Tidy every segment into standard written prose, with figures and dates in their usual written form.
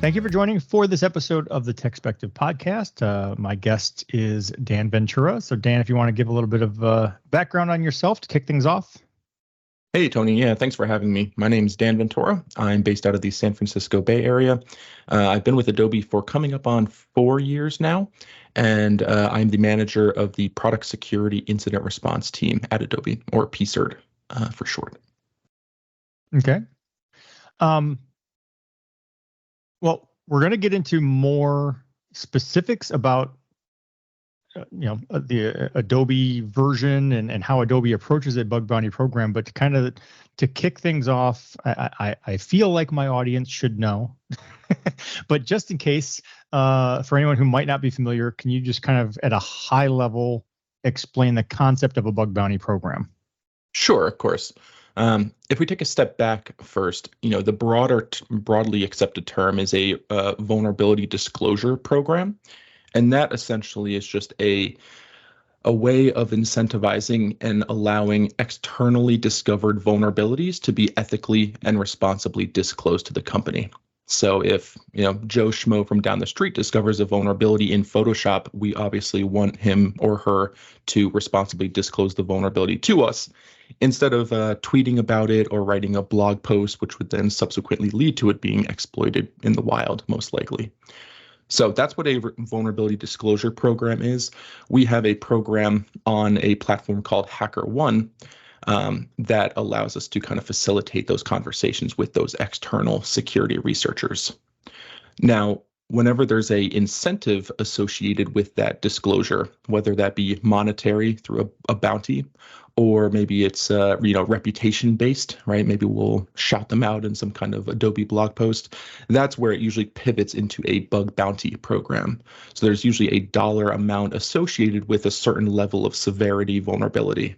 Thank you for joining for this episode of the TechSpective Podcast. My guest is Dan Ventura. So Dan, if you want to give a little bit of background on yourself to kick things off. Hey, Tony. Yeah, thanks for having me. My name is Dan Ventura. I'm based out of the San Francisco Bay Area. I've been with Adobe for coming up on 4 years now, and I'm the manager of the Product Security Incident Response Team at Adobe, or PSIRT for short. Okay. Well, we're going to get into more specifics about the Adobe version and how Adobe approaches a bug bounty program. But to kick things off, I feel like my audience should know. But just in case, for anyone who might not be familiar, can you just kind of at a high level explain the concept of a bug bounty program? Sure, of course. If we take a step back first, the broadly accepted term is a vulnerability disclosure program. And that essentially is just a way of incentivizing and allowing externally discovered vulnerabilities to be ethically and responsibly disclosed to the company. So if Joe Schmo from down the street discovers a vulnerability in Photoshop, we obviously want him or her to responsibly disclose the vulnerability to us instead of tweeting about it or writing a blog post, which would then subsequently lead to it being exploited in the wild, most likely. So that's what a vulnerability disclosure program is. We have a program on a platform called HackerOne that allows us to kind of facilitate those conversations with those external security researchers. Now, whenever there's a incentive associated with that disclosure, whether that be monetary through a bounty, or maybe it's reputation based, right? Maybe we'll shout them out in some kind of Adobe blog post. That's where it usually pivots into a bug bounty program. So there's usually a dollar amount associated with a certain level of severity vulnerability.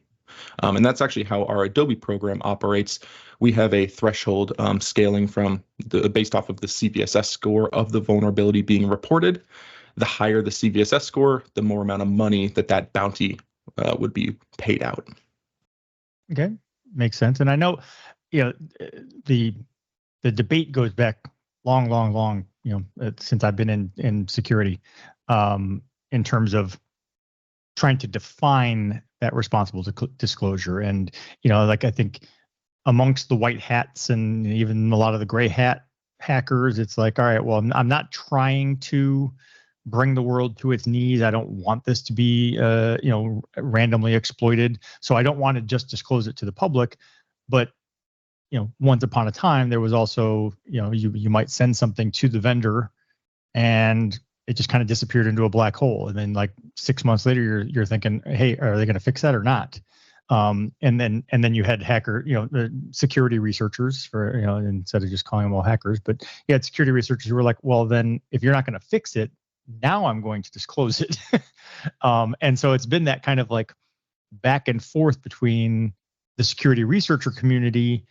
And that's actually how our Adobe program operates. We have a threshold scaling from based off of the CVSS score of the vulnerability being reported. The higher the CVSS score, the more amount of money that bounty would be paid out. Okay, makes sense. And I know, the debate goes back long, since I've been in security, in terms of trying to define that responsible disclosure. And, I think amongst the white hats and even a lot of the gray hat hackers, it's like, all right, well, I'm not trying to bring the world to its knees. I don't want this to be, randomly exploited. So I don't want to just disclose it to the public. But, once upon a time, there was also, you might send something to the vendor and it just kind of disappeared into a black hole. And then like 6 months later, you're thinking, hey, are they going to fix that or not? And then you had security researchers for, instead of just calling them all hackers, but you had security researchers who were like, well, then if you're not going to fix it, now I'm going to disclose it. And so it's been that kind of like back and forth between the security researcher community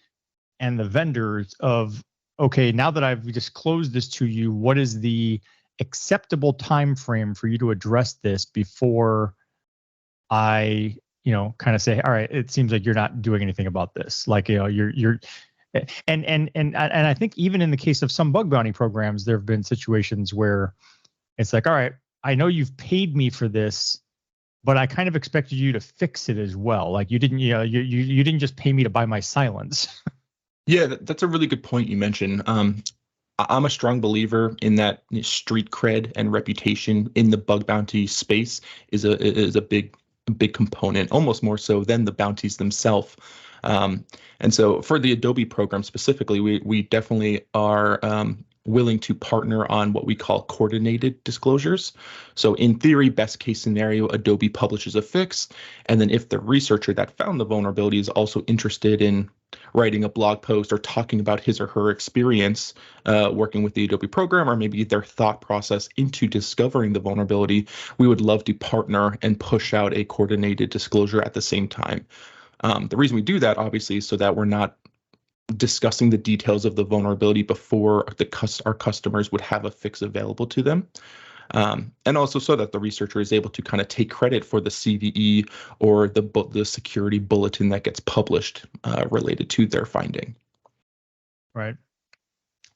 and the vendors of, okay, now that I've disclosed this to you, what is the acceptable time frame for you to address this before I, kind of say, all right, it seems like you're not doing anything about this. Like, you're and I think even in the case of some bug bounty programs, there have been situations where it's like, all right, I know you've paid me for this, but I kind of expected you to fix it as well. Like you didn't, you didn't just pay me to buy my silence. Yeah, that's a really good point you mentioned. I'm a strong believer in that street cred and reputation in the bug bounty space is a big component, almost more so than the bounties themselves. And so for the Adobe program specifically, we definitely are willing to partner on what we call coordinated disclosures. So in theory, best case scenario, Adobe publishes a fix. And then if the researcher that found the vulnerability is also interested in writing a blog post or talking about his or her experience working with the Adobe program, or maybe their thought process into discovering the vulnerability, we would love to partner and push out a coordinated disclosure at the same time. The reason we do that, obviously, is so that we're not discussing the details of the vulnerability before our customers would have a fix available to them. And also so that the researcher is able to kind of take credit for the CVE or the security bulletin that gets published related to their finding. Right.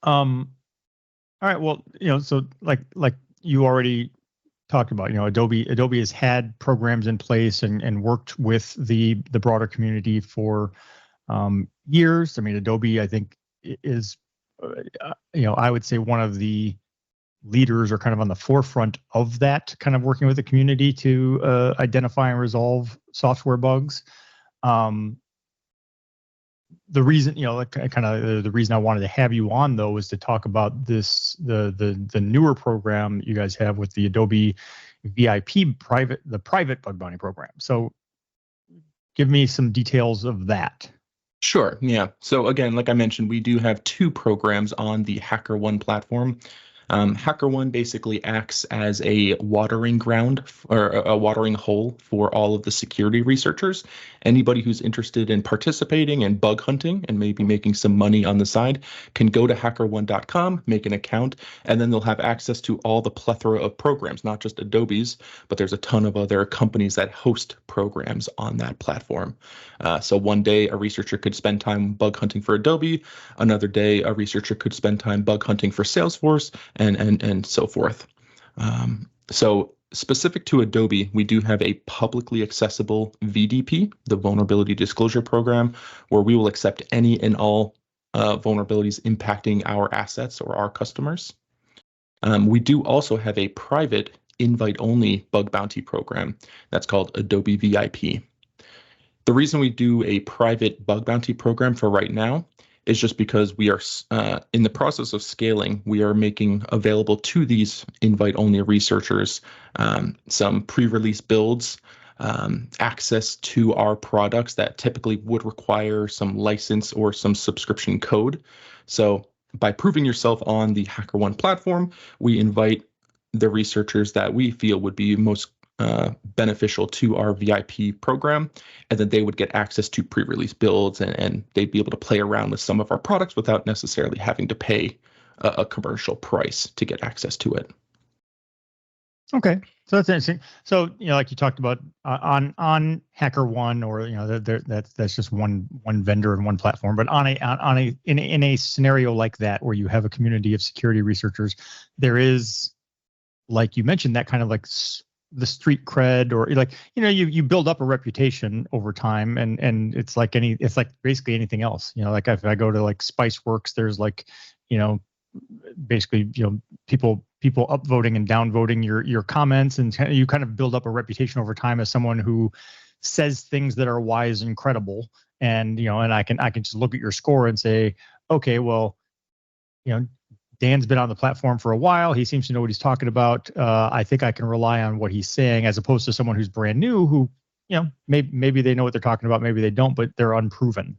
All All right. Well, so like you already talked about, Adobe has had programs in place and worked with the broader community for years. I mean, Adobe, I think, is, I would say one of the leaders or kind of on the forefront of that, kind of working with the community to identify and resolve software bugs. The reason, the reason I wanted to have you on though is to talk about the newer program you guys have with the Adobe-VIP private bug bounty program. So give me some details of that. Sure. Yeah. So again, like I mentioned, we do have two programs on the HackerOne platform. HackerOne basically acts as a watering ground or a watering hole for all of the security researchers. Anybody who's interested in participating in bug hunting and maybe making some money on the side can go to hackerone.com, make an account, and then they'll have access to all the plethora of programs, not just Adobe's, but there's a ton of other companies that host programs on that platform. So one day a researcher could spend time bug hunting for Adobe. Another day a researcher could spend time bug hunting for Salesforce, and so forth. So specific to Adobe, we do have a publicly accessible VDP, the Vulnerability Disclosure Program, where we will accept any and all vulnerabilities impacting our assets or our customers. We do also have a private invite-only bug bounty program that's called Adobe-VIP. The reason we do a private bug bounty program for right now is just because we are in the process of scaling. We are making available to these invite-only researchers some pre-release builds, access to our products that typically would require some license or some subscription code. So by proving yourself on the HackerOne platform, we invite the researchers that we feel would be most beneficial to our VIP program, and then they would get access to pre-release builds and they'd be able to play around with some of our products without necessarily having to pay a commercial price to get access to it. Okay, so that's interesting. So like you talked about on HackerOne, or that's just one vendor and one platform. But in a scenario like that where you have a community of security researchers, there is, like you mentioned, that kind of like the street cred, or like you build up a reputation over time, and it's like basically anything else. Like if I go to like Spiceworks, there's like basically people upvoting and downvoting your comments, and you kind of build up a reputation over time as someone who says things that are wise and credible. And and I can just look at your score and say, okay, well, Dan's been on the platform for a while. He seems to know what he's talking about. I think I can rely on what he's saying, as opposed to someone who's brand new, who, maybe they know what they're talking about, maybe they don't, but they're unproven.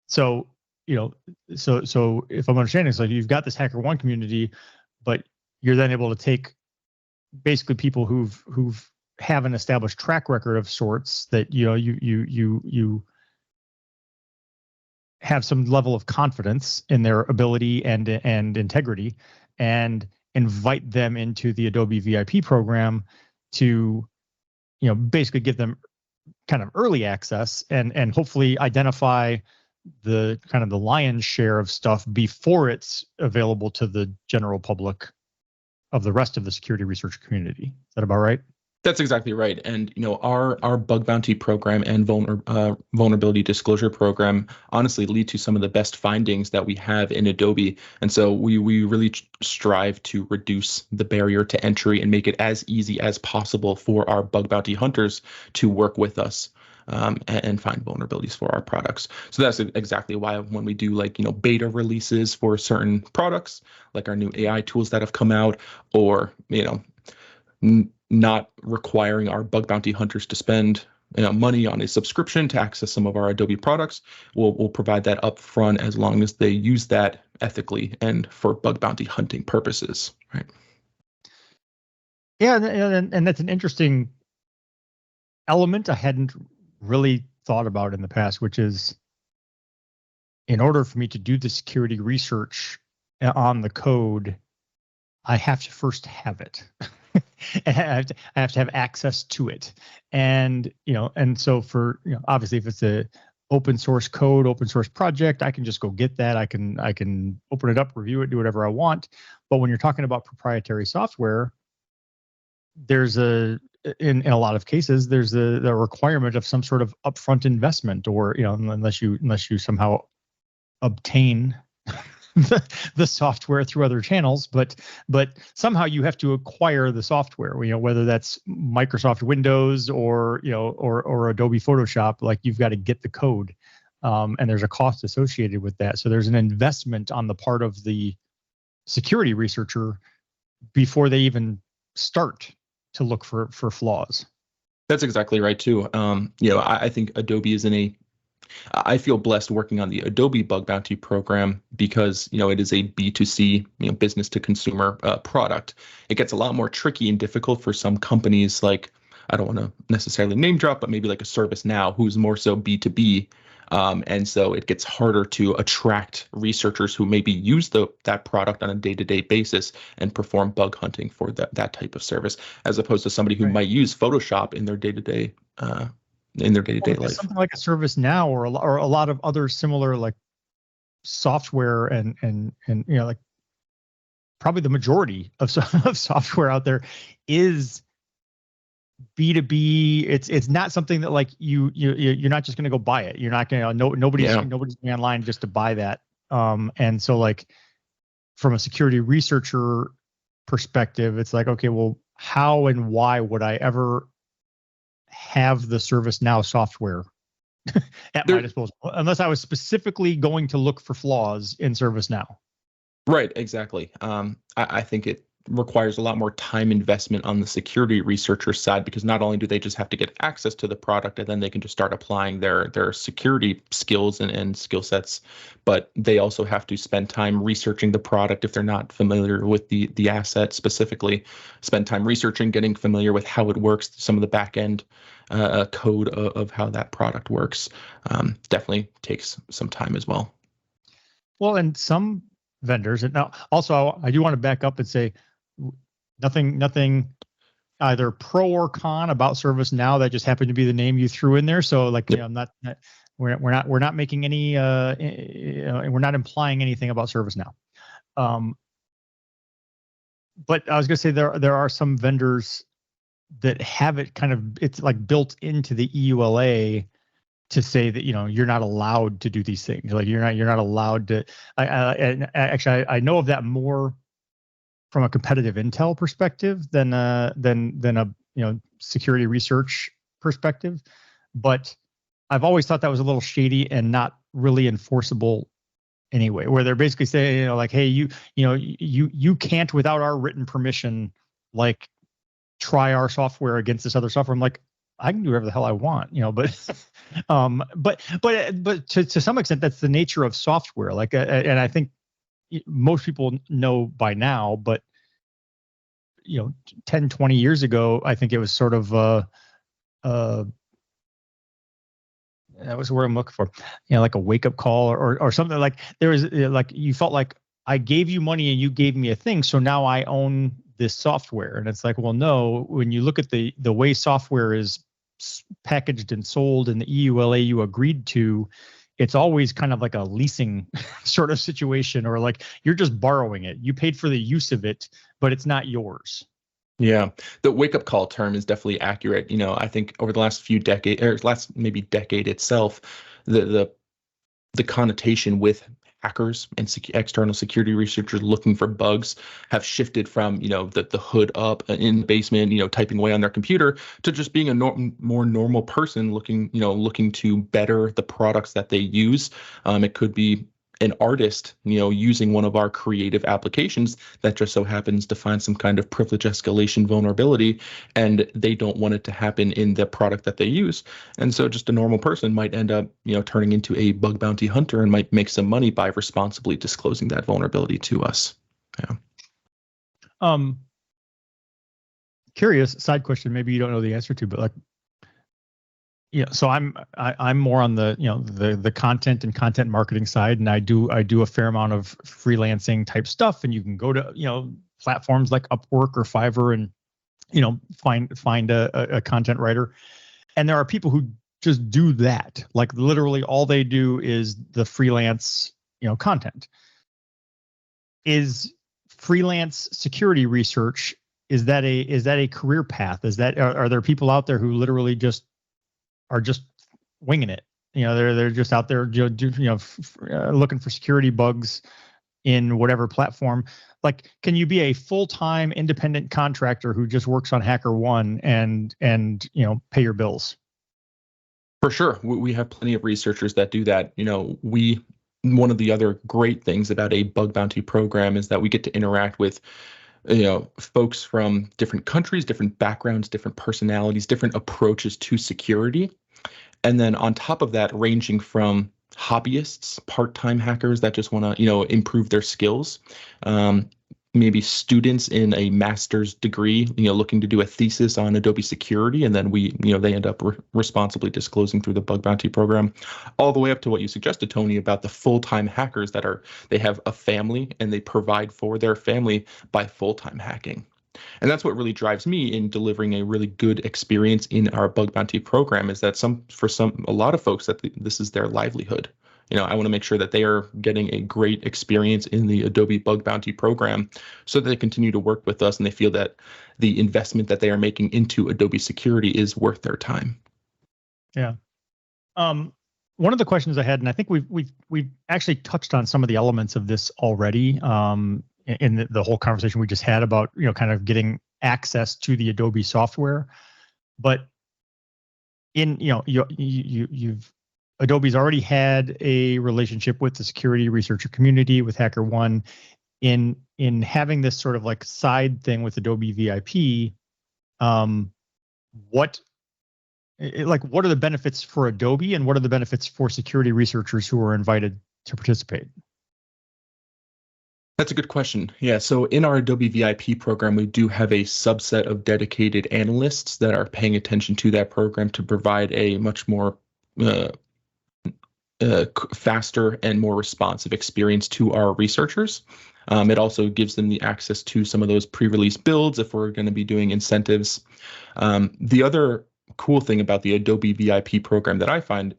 So if I'm understanding, so you've got this HackerOne community, but you're then able to take basically people who've have an established track record of sorts, that you have some level of confidence in their ability and integrity, and invite them into the Adobe VIP program to, basically give them kind of early access, and hopefully identify the kind of the lion's share of stuff before it's available to the general public of the rest of the security research community. Is that about right? That's exactly right. And our bug bounty program and vulnerability disclosure program honestly lead to some of the best findings that we have in Adobe. And so we really strive to reduce the barrier to entry and make it as easy as possible for our bug bounty hunters to work with us and find vulnerabilities for our products. So that's exactly why when we do beta releases for certain products, like our new AI tools that have come out, or not requiring our bug bounty hunters to spend money on a subscription to access some of our Adobe products, we'll provide that up front, as long as they use that ethically and for bug bounty hunting purposes, right? Yeah, and that's an interesting element I hadn't really thought about in the past, which is, in order for me to do the security research on the code, I have to first have it. I have to have access to it. And and so for obviously, if it's open source code, open source project. I can just go get that. I can open it up, review it, do whatever I want. But when you're talking about proprietary software, there's in a lot of cases, there's the requirement of some sort of upfront investment, or unless you somehow obtain the software through other channels, but somehow you have to acquire the software, whether that's Microsoft Windows or Adobe Photoshop. Like, you've got to get the code, and there's a cost associated with that. So there's an investment on the part of the security researcher before they even start to look for flaws. That's exactly right too. I think Adobe is I feel blessed working on the Adobe Bug Bounty program because, it is a B2C, business to consumer product. It gets a lot more tricky and difficult for some companies, like, I don't want to necessarily name drop, but maybe like a ServiceNow, who's more so B2B. And so it gets harder to attract researchers who maybe use that product on a day-to-day basis and perform bug hunting for that type of service, as opposed to somebody who might use Photoshop in their day-to-day life. Something like a ServiceNow or a lot of other similar like software and like probably the majority of software out there is B2B. It's not something that like you're not just going to go buy it. You're not going to nobody's going online just to buy that. And so like from a security researcher perspective, it's like, okay, well, how and why would I ever have the ServiceNow software at my disposal unless I was specifically going to look for flaws in ServiceNow? Right, exactly. I think it requires a lot more time investment on the security researcher side, because not only do they just have to get access to the product and then they can just start applying their security skills and skill sets, but they also have to spend time researching the product if they're not familiar with the asset specifically, spend time researching, getting familiar with how it works, some of the back end code of how that product works. Definitely takes some time as well. Well, and some vendors, and now also I do want to back up and say nothing either pro or con about ServiceNow. That just happened to be the name you threw in there. So like, yep. We're not making any we're not implying anything about ServiceNow. But I was gonna say there are some vendors that have it it's like built into the EULA to say that you're not allowed to do these things. Like you're not allowed to. I know of that more from a competitive intel perspective than a security research perspective, but I've always thought that was a little shady and not really enforceable anyway. Where they're basically saying like, hey, you can't without our written permission like try our software against this other software. I'm like, I can do whatever the hell I want, but to some extent that's the nature of software. Like, and I think most people know by now, but 10, 20 years ago, I think it was sort of that was the word I'm looking for, like a wake up call or something. Like there was like, you felt like I gave you money and you gave me a thing, so now I own this software. And it's like, well, no, when you look at the way software is packaged and sold in the EULA you agreed to, it's always kind of like a leasing sort of situation, or like you're just borrowing it. You paid for the use of it, but it's not yours. Yeah, the wake up call term is definitely accurate. I think over the last few decades, or last maybe decade itself, the connotation with hackers and external security researchers looking for bugs have shifted from the hood up in the basement, typing away on their computer, to just being a more normal person looking to better the products that they use. It could be an artist using one of our creative applications that just so happens to find some kind of privilege escalation vulnerability, and they don't want it to happen in the product that they use. And so just a normal person might end up turning into a bug bounty hunter and might make some money by responsibly disclosing that vulnerability to us. Curious side question, maybe you don't know the answer to, but like, so I'm more on the content and content marketing side, and I do a fair amount of freelancing type stuff, and you can go to platforms like Upwork or Fiverr and find a content writer, and there are people who just do that. Like literally all they do is the freelance, content. Is freelance security research, is that a career path? Are there people out there who literally are just winging it? They're just out there looking for security bugs in whatever platform. Like, can you be a full-time independent contractor who just works on HackerOne and pay your bills? For sure. We have plenty of researchers that do that. One of the other great things about a bug bounty program is that we get to interact with folks from different countries, different backgrounds, different personalities, different approaches to security. And then on top of that, ranging from hobbyists, part-time hackers that just want to, improve their skills, maybe students in a master's degree, looking to do a thesis on Adobe security, and then they end up responsibly disclosing through the bug bounty program, all the way up to what you suggested, Tony, about the full-time hackers they have a family and they provide for their family by full-time hacking. And that's what really drives me in delivering a really good experience in our bug bounty program, is that a lot of folks that this is their livelihood. I want to make sure that they are getting a great experience in the Adobe Bug Bounty program so that they continue to work with us and they feel that the investment that they are making into Adobe security is worth their time. Yeah. One of the questions I had, and I think we've actually touched on some of the elements of this already in the whole conversation we just had about, kind of getting access to the Adobe software, but Adobe's already had a relationship with the security researcher community, with HackerOne, in having this sort of like side thing with Adobe-VIP. What are the benefits for Adobe, and what are the benefits for security researchers who are invited to participate? That's a good question. Yeah, so in our Adobe-VIP program, we do have a subset of dedicated analysts that are paying attention to that program to provide a much more faster and more responsive experience to our researchers. It also gives them the access to some of those pre-release builds if we're going to be doing incentives. The other cool thing about the Adobe VIP program that I find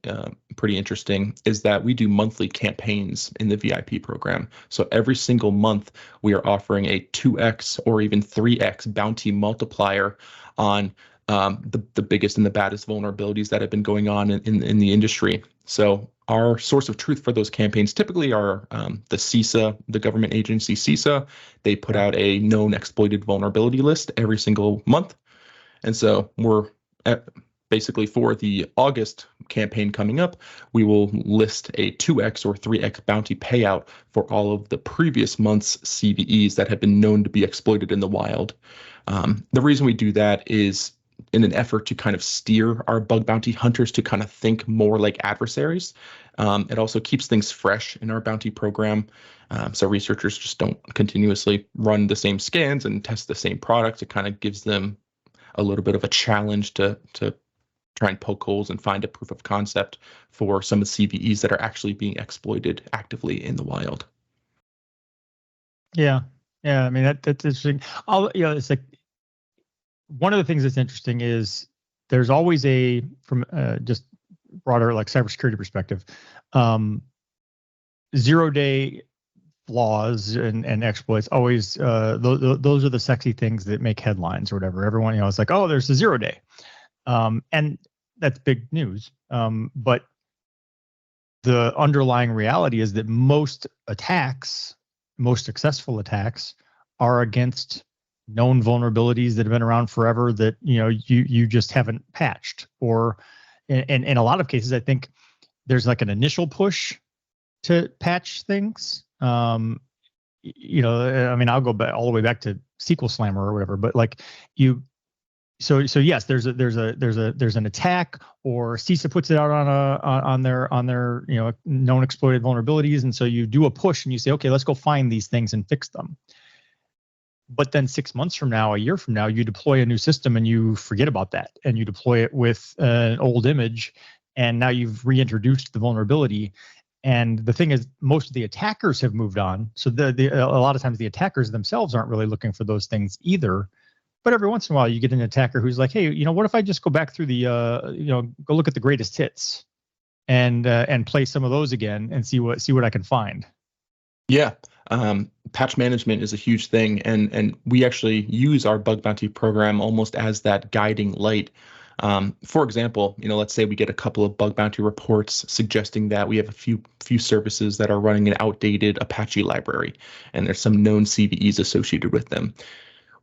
pretty interesting is that we do monthly campaigns in the VIP program. So every single month we are offering a 2x or even 3x bounty multiplier on the biggest and the baddest vulnerabilities that have been going on in the industry. So our source of truth for those campaigns typically are the CISA, the government agency CISA. They put out a known exploited vulnerability list every single month. And so we're basically, for the August campaign coming up, we will list a 2x or 3x bounty payout for all of the previous month's CVEs that have been known to be exploited in the wild. The reason we do that is in an effort to kind of steer our bug bounty hunters to kind of think more like adversaries. It also keeps things fresh in our bounty program, so researchers just don't continuously run the same scans and test the same products. It kind of gives them a little bit of a challenge to try and poke holes and find a proof of concept for some of the CVEs that are actually being exploited actively in the wild. Yeah. I mean, that's interesting. It's like, one of the things that's interesting is there's always from just broader like cybersecurity perspective, 0-day flaws and exploits always those are the sexy things that make headlines or whatever. Everyone, it's like, oh, there's a 0-day, and that's big news. But the underlying reality is that most successful attacks are against known vulnerabilities that have been around forever that you just haven't patched, or in a lot of cases I think there's like an initial push to patch things. I mean, I'll go back all the way back to SQL Slammer or whatever, but like so yes, there's an attack, or CISA puts it out on their known exploited vulnerabilities, and so you do a push and you say, okay, let's go find these things and fix them. But then 6 months from now, a year from now, you deploy a new system and you forget about that, and you deploy it with an old image, and now you've reintroduced the vulnerability. And the thing is, most of the attackers have moved on. So a lot of times the attackers themselves aren't really looking for those things either, But every once in a while, you get an attacker who's like, hey, what if I just go back through the, go look at the greatest hits and play some of those again and see what I can find. Yeah. Patch management is a huge thing, and we actually use our bug bounty program almost as that guiding light. For example, let's say we get a couple of bug bounty reports suggesting that we have a few services that are running an outdated Apache library, and there's some known CVEs associated with them.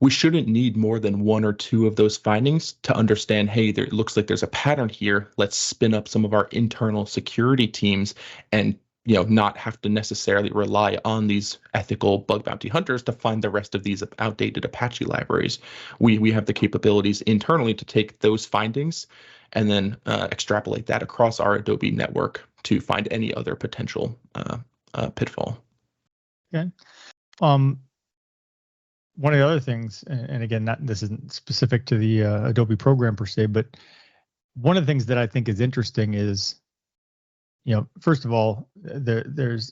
We shouldn't need more than one or two of those findings to understand, hey, it looks like there's a pattern here. Let's spin up some of our internal security teams and not have to necessarily rely on these ethical bug bounty hunters to find the rest of these outdated Apache libraries. We have the capabilities internally to take those findings and then extrapolate that across our Adobe network to find any other potential pitfall. Okay. One of the other things, and again, this isn't specific to the Adobe program per se, but one of the things that I think is interesting is, first of all, there's,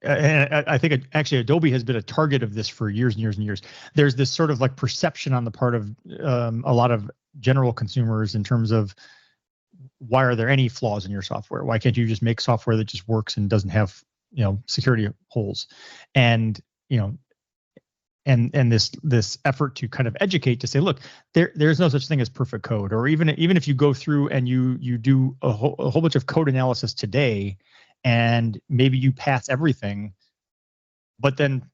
and I think actually Adobe has been a target of this for years and years and years. There's this sort of like perception on the part of a lot of general consumers in terms of, why are there any flaws in your software? Why can't you just make software that just works and doesn't have, security holes? And, and this effort to kind of educate, to say, look, there's no such thing as perfect code. Or even if you go through and you do a whole bunch of code analysis today, and maybe you pass everything, but then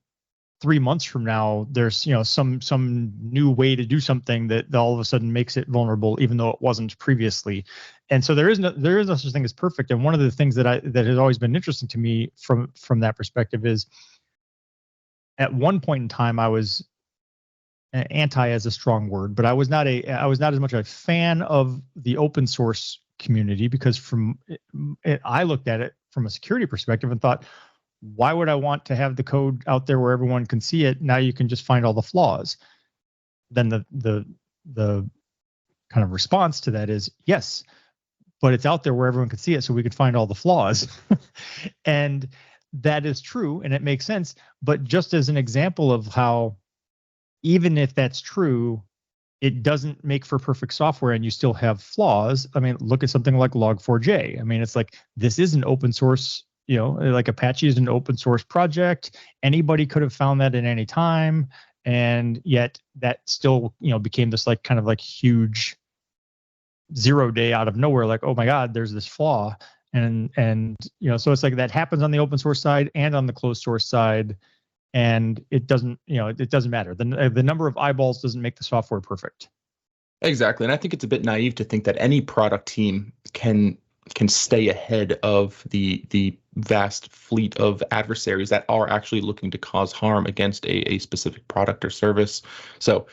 3 months from now there's some new way to do something that all of a sudden makes it vulnerable, even though it wasn't previously. And so there is no such thing as perfect. And one of the things that has always been interesting to me from that perspective is, at one point in time, I was anti as a strong word, but I was not as much a fan of the open source community, because I looked at it from a security perspective and thought, why would I want to have the code out there where everyone can see it? Now you can just find all the flaws. Then the kind of response to that is, yes, but it's out there where everyone can see it, so we could find all the flaws. And that is true, and it makes sense. But just as an example of how, even if that's true, it doesn't make for perfect software and you still have flaws. I mean, look at something like Log4j. I mean, it's like, this is an open source, like Apache is an open source project. Anybody could have found that at any time. And yet that still, became this like kind of like huge 0 day out of nowhere, like, oh my God, there's this flaw. And so it's like that happens on the open source side and on the closed source side, and it doesn't matter. The number of eyeballs doesn't make the software perfect. Exactly, and I think it's a bit naive to think that any product team can stay ahead of the vast fleet of adversaries that are actually looking to cause harm against a specific product or service. So,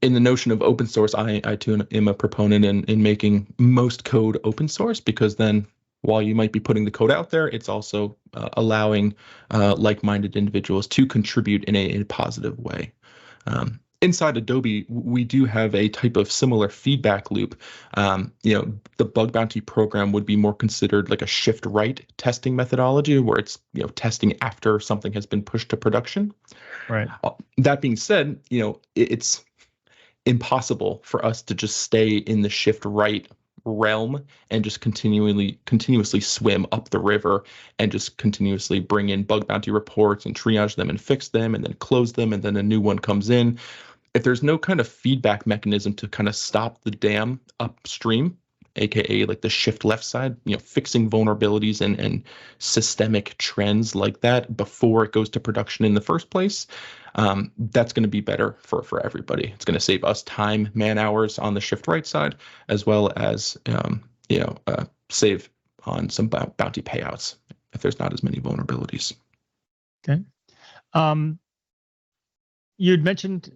in the notion of open source, I too am a proponent in making most code open source, because then, while you might be putting the code out there, it's also allowing like-minded individuals to contribute in a positive way. Inside Adobe, we do have a type of similar feedback loop. The bug bounty program would be more considered like a shift right testing methodology, where it's testing after something has been pushed to production. Right. That being said, it's impossible for us to just stay in the shift right realm and just continuously swim up the river and just continuously bring in bug bounty reports and triage them and fix them and then close them, and then a new one comes in. If there's no kind of feedback mechanism to kind of stop the dam upstream, aka like the shift left side, fixing vulnerabilities and systemic trends like that before it goes to production in the first place, that's going to be better for everybody. It's going to save us time, man hours on the shift right side, as well as save on some bounty payouts if there's not as many vulnerabilities. Okay. You had mentioned,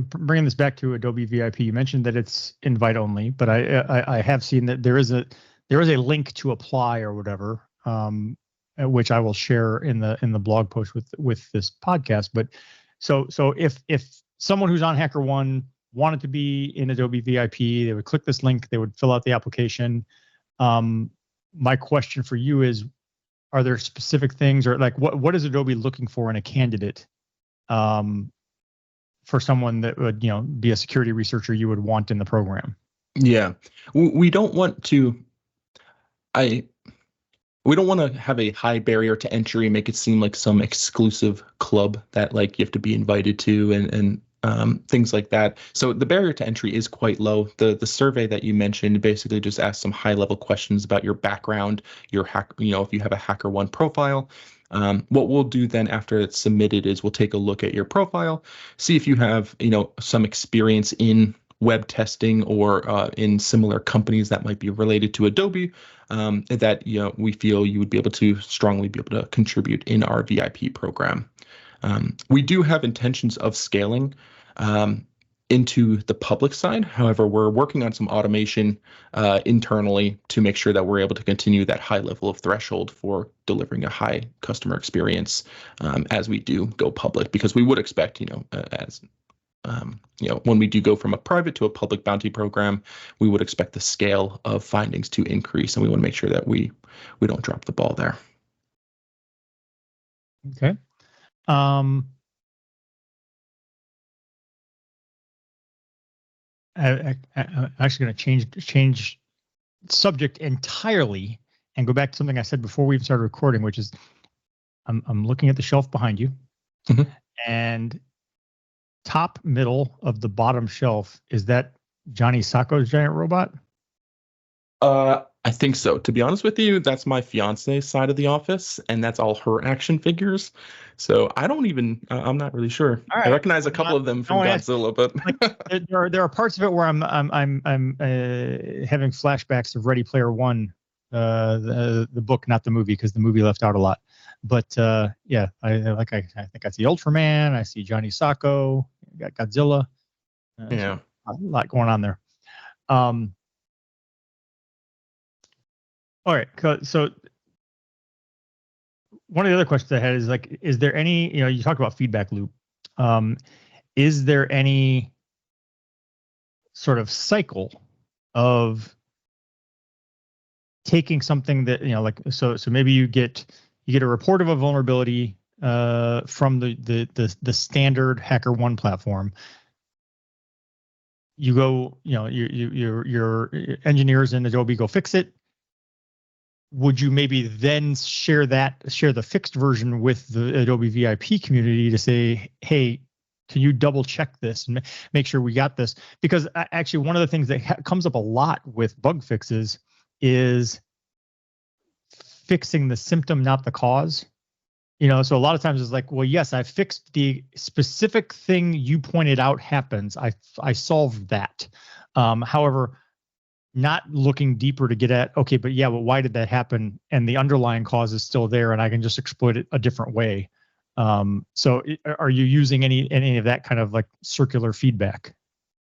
bringing this back to Adobe-VIP, you mentioned that it's invite only, but I have seen that there is a link to apply or whatever, which I will share in the blog post with this podcast. But so if someone who's on HackerOne wanted to be in Adobe-VIP, they would click this link, they would fill out the application. My question for you is, are there specific things, or like what is Adobe looking for in a candidate for someone that would, be a security researcher you would want in the program? Yeah, we don't want to. We don't want to have a high barrier to entry, make it seem like some exclusive club that like you have to be invited to and things like that. So the barrier to entry is quite low. The survey that you mentioned basically just asks some high level questions about your background, your hack, if you have a HackerOne profile. What we'll do then after it's submitted is we'll take a look at your profile, see if you have, some experience in web testing or in similar companies that might be related to Adobe, that we feel you would be able to strongly be able to contribute in our VIP program. We do have intentions of scaling into the public side. However, we're working on some automation internally to make sure that we're able to continue that high level of threshold for delivering a high customer experience as we do go public, because we would expect, when we do go from a private to a public bounty program, we would expect the scale of findings to increase, and we want to make sure that we don't drop the ball there. Okay. I'm actually going to change subject entirely and go back to something I said before we even started recording, which is I'm looking at the shelf behind you, and top middle of the bottom shelf, is that Johnny Sacco's giant robot? I think so. To be honest with you, that's my fiance's side of the office, and that's all her action figures. So I'm not really sure. Right. I recognize a couple of them from Godzilla, but like, there are parts of it where I'm having flashbacks of Ready Player One, the book, not the movie, because the movie left out a lot. But yeah, I think I see Ultraman, I see Johnny Sacco, got Godzilla. Yeah, a lot going on there. All right, so one of the other questions I had is like, is there any, you talked about feedback loop. Is there any sort of cycle of taking something that, like, so maybe you get a report of a vulnerability from the standard HackerOne platform. You go, your engineers in Adobe go fix it. Would you maybe then share the fixed version with the Adobe VIP community to say, hey, can you double check this and make sure we got this? Because actually, one of the things that comes up a lot with bug fixes is fixing the symptom, not the cause. So a lot of times it's like, well, yes, I fixed the specific thing you pointed out happens. I solved that. However, not looking deeper to get at, okay, but why did that happen? And the underlying cause is still there, and I can just exploit it a different way. So are you using any of that kind of like circular feedback?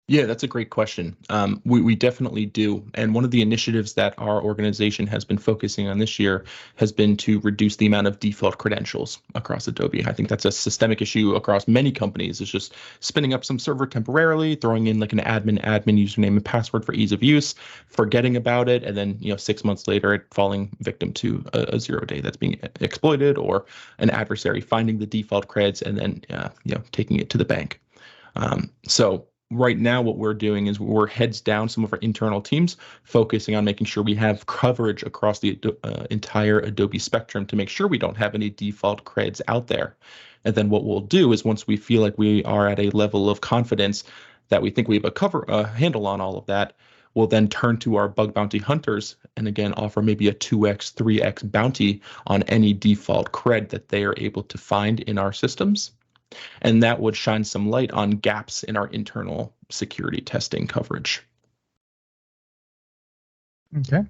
Yeah, that's a great question. We definitely do. And one of the initiatives that our organization has been focusing on this year has been to reduce the amount of default credentials across Adobe. I think that's a systemic issue across many companies. It's just spinning up some server temporarily, throwing in like an admin username and password for ease of use, forgetting about it, and then 6 months later, it falling victim to a 0-day that's being exploited, or an adversary finding the default creds and then taking it to the bank. So right now, what we're doing is we're heads down some of our internal teams, focusing on making sure we have coverage across the entire Adobe spectrum to make sure we don't have any default creds out there. And then what we'll do is, once we feel like we are at a level of confidence that we think we have a handle on all of that, we'll then turn to our bug bounty hunters and again offer maybe a 2x, 3x bounty on any default cred that they are able to find in our systems. And that would shine some light on gaps in our internal security testing coverage. Okay.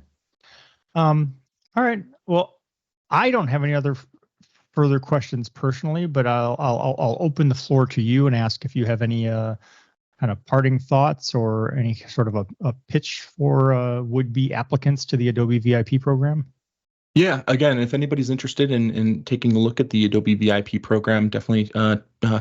All right. Well, I don't have any other further questions personally, but I'll open the floor to you and ask if you have any kind of parting thoughts or any sort of a pitch for would-be applicants to the Adobe VIP program. Yeah, again, if anybody's interested in taking a look at the Adobe VIP program, definitely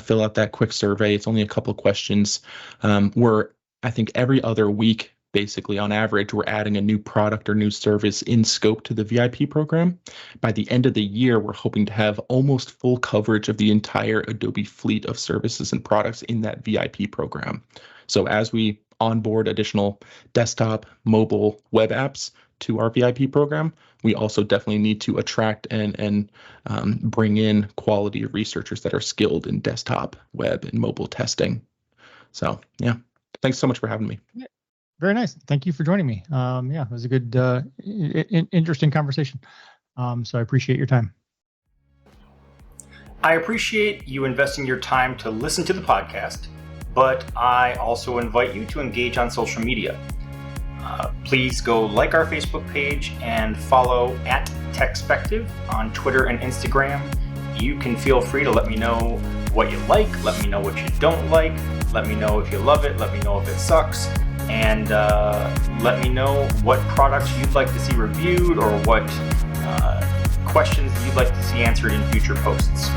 fill out that quick survey. It's only a couple of questions. We're, I think, every other week basically on average, we're adding a new product or new service in scope to the VIP program. By the end of the year, we're hoping to have almost full coverage of the entire Adobe fleet of services and products in that VIP program. So as we onboard additional desktop, mobile, web apps to our VIP program, we also definitely need to attract and bring in quality researchers that are skilled in desktop, web, and mobile testing. So yeah, thanks so much for having me. Very nice. Thank you for joining me. Yeah, it was a good, interesting conversation. So I appreciate your time. I appreciate you investing your time to listen to the podcast, but I also invite you to engage on social media. Please go like our Facebook page and follow at TechSpective on Twitter and Instagram. You can feel free to let me know what you like, let me know what you don't like, let me know if you love it, let me know if it sucks, and let me know what products you'd like to see reviewed or what questions you'd like to see answered in future posts.